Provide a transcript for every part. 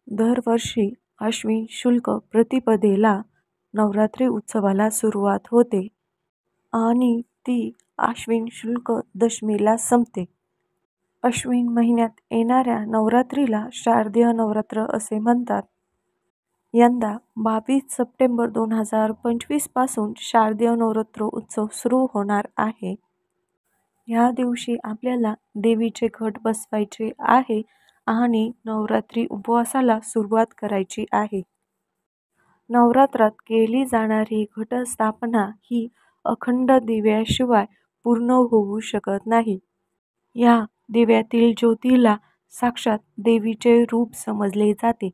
दरवर्षी अश्विन शुल्क प्रतिपदेला नवरात्री उत्सवाला सुरुवात होते आणि ती अश्विन शुल्क दशमीला संपते. अश्विन महिन्यात येणाऱ्या नवरात्रीला शारदीय नवरात्र असे म्हणतात. यंदा 22 सप्टेंबर 2025 पासून शारदीय नवरात्र उत्सव सुरू होणार आहे. या दिवशी आपल्याला देवीचे घट बसवायचे आहे आणि नवरात्री उपवासाला सुरुवात करायची आहे. नवरात्रात केली जाणारी घटस्थापना ही अखंड दिव्याशिवाय पूर्ण होऊ शकत नाही. या दिव्यातील ज्योतीला साक्षात देवीचे रूप समजले जाते.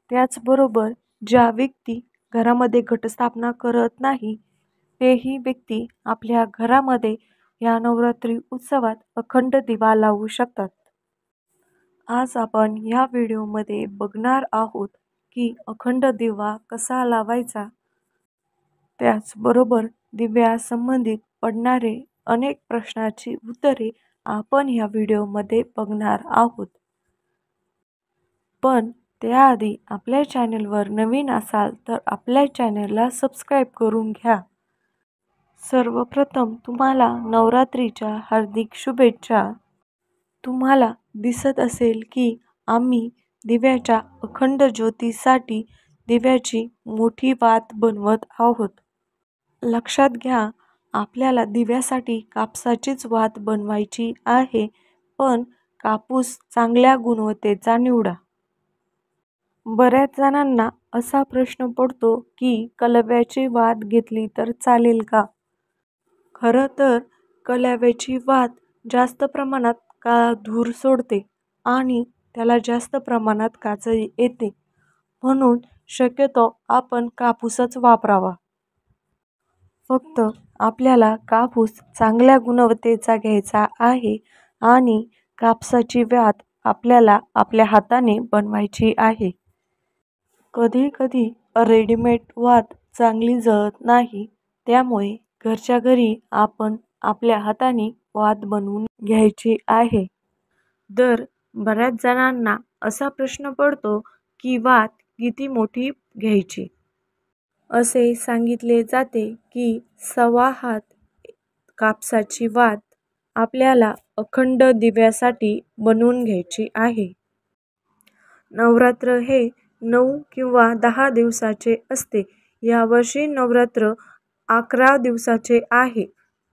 त्याचबरोबर ज्या व्यक्ती घरामध्ये घटस्थापना करत नाही तेही व्यक्ती आपल्या घरामध्ये या नवरात्री उत्सवात अखंड दिवा लावू शकतात. आज आपण या व्हिडिओमध्ये बघणार आहोत की अखंड दिवा कसा लावायचा. त्याचबरोबर दिव्यासंबंधित पडणारे अनेक प्रश्नांची उत्तरे आपण या व्हिडिओमध्ये बघणार आहोत. पण त्याआधी आपल्या चॅनलवर नवीन असाल तर आपल्या चॅनलला सबस्क्राईब करून घ्या. सर्वप्रथम तुम्हाला नवरात्रीच्या हार्दिक शुभेच्छा. तुम्हाला दिसत असेल की आम्ही दिव्याच्या अखंड ज्योतीसाठी दिव्याची मोठी वात बनवत आहोत. लक्षात घ्या, आपल्याला दिव्यासाठी कापसाचीच वात बनवायची आहे, पण कापूस चांगल्या गुणवत्तेचा निवडा. बऱ्याच जणांना असा प्रश्न पडतो की कलव्याची वात घेतली तर चालेल का? खरं तर कलव्याची वात जास्त प्रमाणात धूर सोडते आणि त्याला जास्त प्रमाणात काच येते, म्हणून शक्यतो आपण कापूसच वापरावा. फक्त आपल्याला कापूस चांगल्या गुणवत्तेचा घ्यायचा आहे आणि कापसाची वात आपल्याला आपल्या हाताने बनवायची आहे. कधी कधी रेडीमेड वात चांगली जळत नाही, त्यामुळे घरच्या घरी आपण आपल्या हाताने वात बनवून घ्यायची आहे. बऱ्याच जणांना असा प्रश्न पडतो की वात किती मोठी घ्यायची. असे सांगितले जाते की 1.25 हात कापसाची वात आपल्याला अखंड दिव्यासाठी बनवून घ्यायची आहे. नवरात्र हे 9 किंवा 10 दिवसाचे असते. यावर्षी नवरात्र 11 दिवसाचे आहे,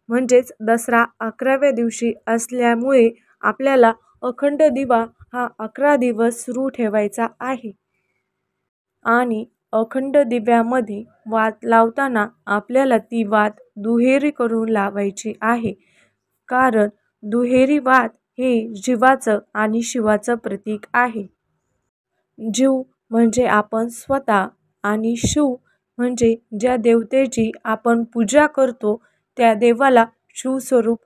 म्हणजेच दसरा 11व्या दिवशी असल्यामुळे आपल्याला अखंड दिवा हा 11 दिवस सुरू ठेवायचा आहे. आणि अखंड दिव्यामध्ये वात लावताना आपल्याला ती वात दुहेरी करून लावायची आहे, कारण दुहेरी वात हे जीवाचं आणि शिवाचं प्रतीक आहे. जीव म्हणजे आपण स्वतः आणि शिव म्हणजे ज्या देवतेची आपण पूजा करतो त्या देवाला शिवस्वरूप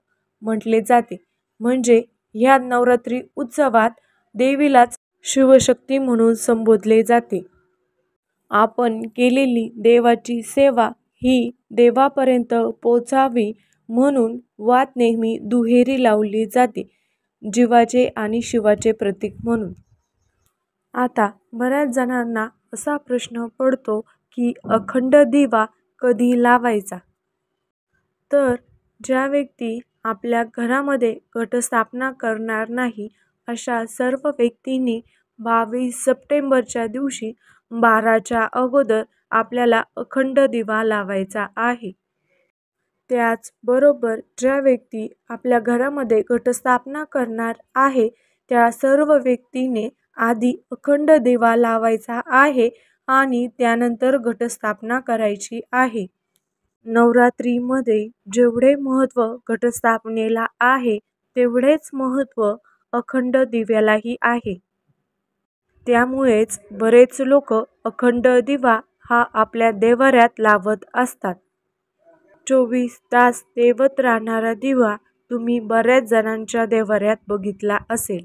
म्हटले जाते. म्हणजे ह्या नवरात्री उत्सवात देवीलाच शिवशक्ती म्हणून संबोधले जाते. आपण केलेली देवाची सेवा ही देवापर्यंत पोचावी म्हणून वात नेहमी दुहेरी लावली जाते, जीवाचे आणि शिवाचे प्रतीक म्हणून. आता बऱ्याच जणांना असा प्रश्न पडतो की अखंड दिवा कधी लावायचा. तर ज्या व्यक्ती आपल्या घरामध्ये घटस्थापना करणार नाही अशा सर्व व्यक्तींनी 22 सप्टेंबरच्या दिवशी 12च्या अगोदर आपल्याला अखंड दिवा लावायचा आहे. त्याचबरोबर ज्या व्यक्ती आपल्या घरामध्ये घटस्थापना करणार आहे त्या सर्व व्यक्तीने आधी अखंड दिवा लावायचा आहे आणि त्यानंतर घटस्थापना करायची आहे. नवरात्रीमध्ये जेवढे महत्त्व घटस्थापनेला आहे तेवढेच महत्त्व अखंड दिव्यालाही आहे. त्यामुळेच बरेच लोक अखंड दिवा हा आपल्या देव्हाऱ्यात लावत असतात. 24 तास तेवत राहणारा दिवा तुम्ही बऱ्याच जणांच्या देव्हाऱ्यात बघितला असेल.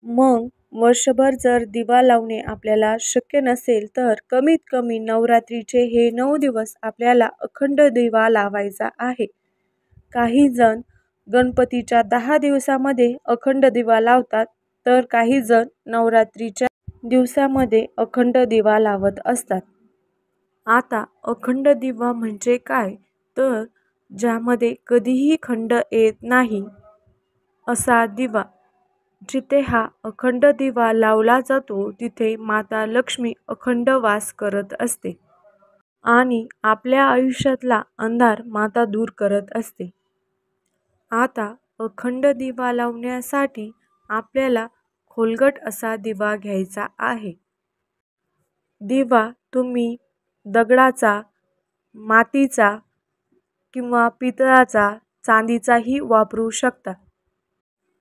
मग वर्षभर जर दिवा लावणे आपल्याला शक्य नसेल तर कमीत कमी नवरात्रीचे हे 9 दिवस आपल्याला अखंड दिवा लावायचा आहे. काही जण गणपतीच्या 10 दिवसामध्ये अखंड दिवा लावतात, तर काही जण नवरात्रीच्या दिवसामध्ये अखंड दिवा लावत असतात. आता अखंड दिवा म्हणजे काय, तर ज्यामध्ये कधीही खंड येत नाही असा दिवा. जिथे हा अखंड दिवा लावला जातो तिथे माता लक्ष्मी अखंड वास करत असते आणि आपल्या आयुष्यातला अंधार माता दूर करत असते. आता अखंड दिवा लावण्यासाठी आपल्याला खोलगट असा दिवा घ्यायचा आहे. दिवा तुम्ही दगडाचा, मातीचा किंवा पितळाचा, चांदीचाही वापरू शकता.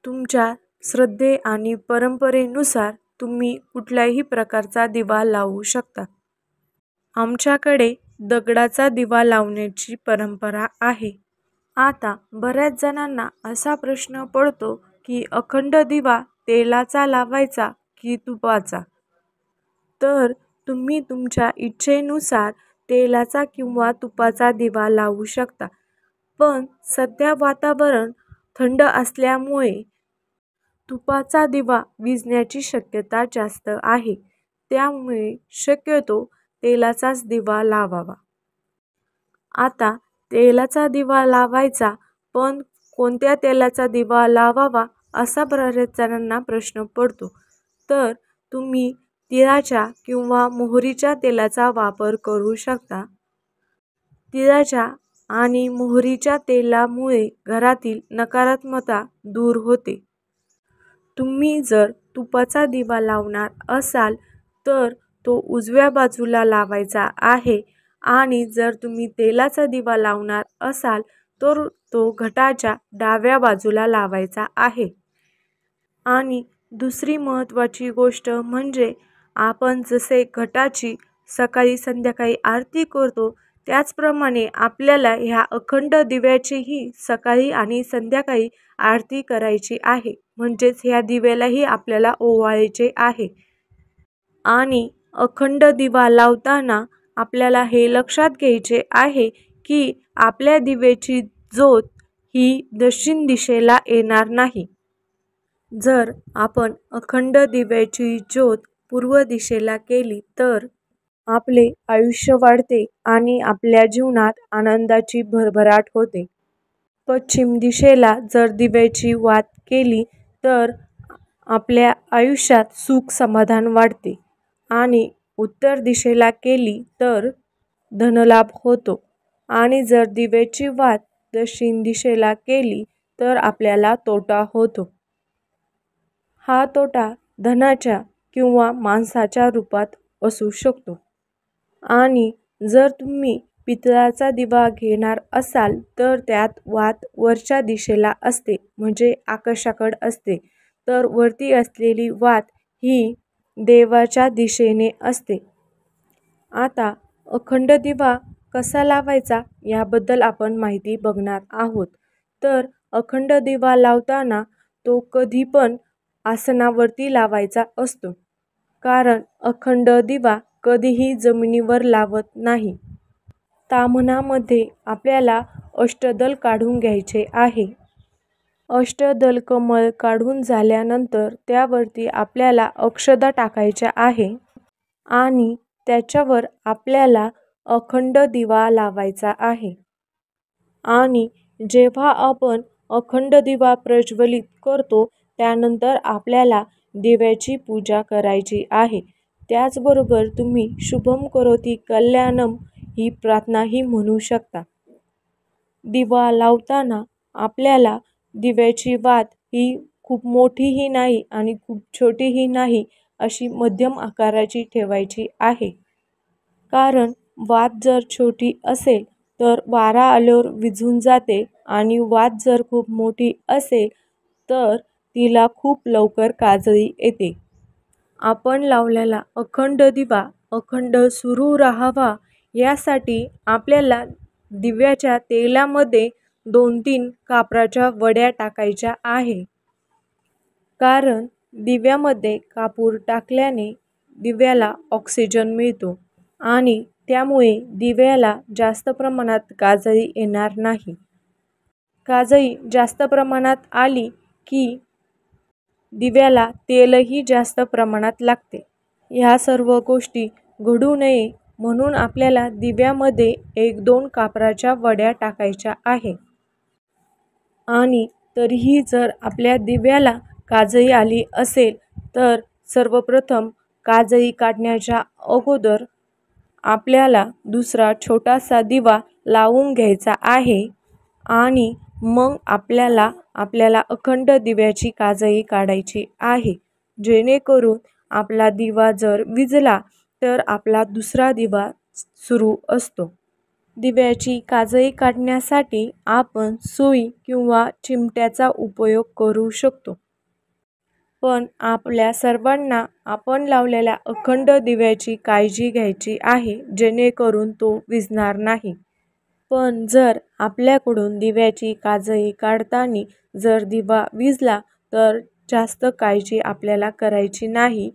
तुमच्या श्रद्धे आणि परंपरेनुसार तुम्ही कुठल्याही प्रकारचा दिवा लावू शकता. आमच्याकडे दगडाचा दिवा लावण्याची परंपरा आहे. आता बऱ्याच जणांना असा प्रश्न पडतो की अखंड दिवा तेलाचा लावायचा की तुपाचा. तर तुम्ही तुमच्या इच्छेनुसार तेलाचा किंवा तुपाचा दिवा लावू शकता. पण सध्या वातावरण थंड असल्यामुळे तुपाचा दिवा विझण्याची शक्यता जास्त आहे. त्यामुळे शक्यतो तेलाचाच दिवा लावावा. आता तेलाचा दिवा लावायचा, पण कोणत्या तेलाचा दिवा लावावा असा बऱ्याच जणांना प्रश्न पडतो. तर तुम्ही तिळाच्या किंवा मोहरीच्या तेलाचा वापर करू शकता. तिळाच्या आणि मोहरीच्या तेलामुळे घरातील नकारात्मकता दूर होते. तुम्ही जर तुपाचा दिवा लावणार असाल तर तो उजव्या बाजूला लावायचा आहे आणि जर तुम्ही तेलाचा दिवा लावणार असाल तर तो घटाच्या डाव्या बाजूला लावायचा आहे. आणि दुसरी महत्त्वाची गोष्ट म्हणजे आपण जसे घटाची सकाळी संध्याकाळी आरती करतो त्याचप्रमाणे आपल्याला ह्या अखंड दिव्याचीही सकाळी आणि संध्याकाळी आरती करायची आहे. म्हणजेच ह्या दिव्यालाही आपल्याला ओवाळायचे आहे. आणि अखंड दिवा लावताना आपल्याला हे लक्षात घ्यायचे आहे की आपल्या दिव्याची ज्योत ही दक्षिण दिशेला येणार नाही. जर आपण अखंड दिव्याची ज्योत पूर्व दिशेला केली तर आपले आयुष्य वाढते आणि आपल्या जीवनात आनंदाची भरभराट होते. पश्चिम दिशेला जर दिव्याची वात केली तर आपल्या आयुष्यात सुख समाधान वाढते आणि उत्तर दिशेला केली तर धनलाभ होतो. आणि जर दिव्याची वात दक्षिण दिशेला केली तर आपल्याला तोटा होतो. हा तोटा धनाच्या किंवा माणसाच्या रूपात असू शकतो. आणि जर तुम्ही पितळाचा दिवा घेणार असाल तर त्यात वात वरच्या दिशेला असते, म्हणजे आकाशाकडे असते. तर वरती असलेली वात ही देवाच्या दिशेने असते. आता अखंड दिवा कसा लावायचा याबद्दल आपण माहिती बघणार आहोत. तर अखंड दिवा लावताना तो कधी पण आसनावरती लावायचा असतो, कारण अखंड दिवा कधीही जमिनीवर लावत नाही. ताम्हणामध्ये आपल्याला अष्टदल काढून घ्यायचे आहे. अष्टदल कमळ काढून झाल्यानंतर त्यावरती आपल्याला अक्षता टाकायच्या आहे आणि त्याच्यावर आपल्याला अखंड दिवा लावायचा आहे. आणि जेव्हा आपण अखंड दिवा प्रज्वलित करतो त्यानंतर आपल्याला दिव्याची पूजा करायची आहे. त्याचबरोबर तुम्ही शुभम करोती कल्याणम ही प्रार्थनाही म्हणू शकता. दिवा लावताना आपल्याला दिव्याची वात ही खूप मोठीही नाही आणि खूप छोटीही नाही, अशी मध्यम आकाराची ठेवायची आहे. कारण वात जर छोटी असेल तर वारा आल्यावर विझून जाते आणि वात जर खूप मोठी असेल तर तिला खूप लवकर काजळी येते. आपण लावलेला अखंड दिवा अखंड सुरू राहावा यासाठी आपल्याला दिव्याच्या तेलामध्ये 2-3 कापराच्या वड्या टाकायच्या आहे. कारण दिव्यामध्ये कापूर टाकल्याने दिव्याला ऑक्सिजन मिळतो आणि त्यामुळे दिव्याला जास्त प्रमाणात काजळी येणार नाही. काजळी जास्त प्रमाणात आली की दिव्याला तेलही जास्त प्रमाणात लागते. ह्या सर्व गोष्टी घडू नये म्हणून आपल्याला दिव्यामध्ये 1-2 कापराच्या वड्या टाकायच्या आहे. आणि तरीही जर आपल्या दिव्याला काजळी आली असेल तर सर्वप्रथम काजळी काढण्याच्या अगोदर आपल्याला दुसरा छोटासा दिवा लावून घ्यायचा आहे आणि मग आपल्याला अखंड दिव्याची काजळी काढायची आहे. जेणेकरून आपला दिवा जर विझला तर आपला दुसरा दिवा सुरू असतो. दिव्याची काजळी काढण्यासाठी आपण सुई किंवा चिमट्याचा उपयोग करू शकतो. पण आपल्या सर्वांना आपण लावलेल्या अखंड दिव्याची काळजी घ्यायची आहे जेणेकरून तो विझणार नाही. पण जर आपल्याकडून दिव्याची काजळी काढताना जर दिवा विझला तर जास्त काळजी आपल्याला करायची नाही.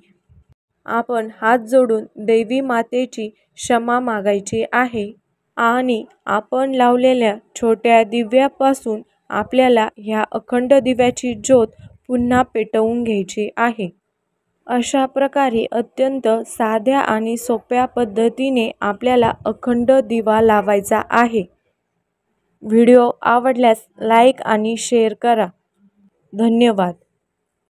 आपण हात जोडून देवी मातेची क्षमा मागायची आहे आणि आपण लावलेल्या छोट्या दिव्यापासून आपल्याला ह्या अखंड दिव्याची ज्योत पुन्हा पेटवून घ्यायची आहे. अशा प्रकारे अत्यंत साध्या आणि सोप्या पद्धतीने आपल्याला अखंड दिवा लावायचा आहे. व्हिडिओ आवडल्यास लाईक आणि शेअर करा. धन्यवाद.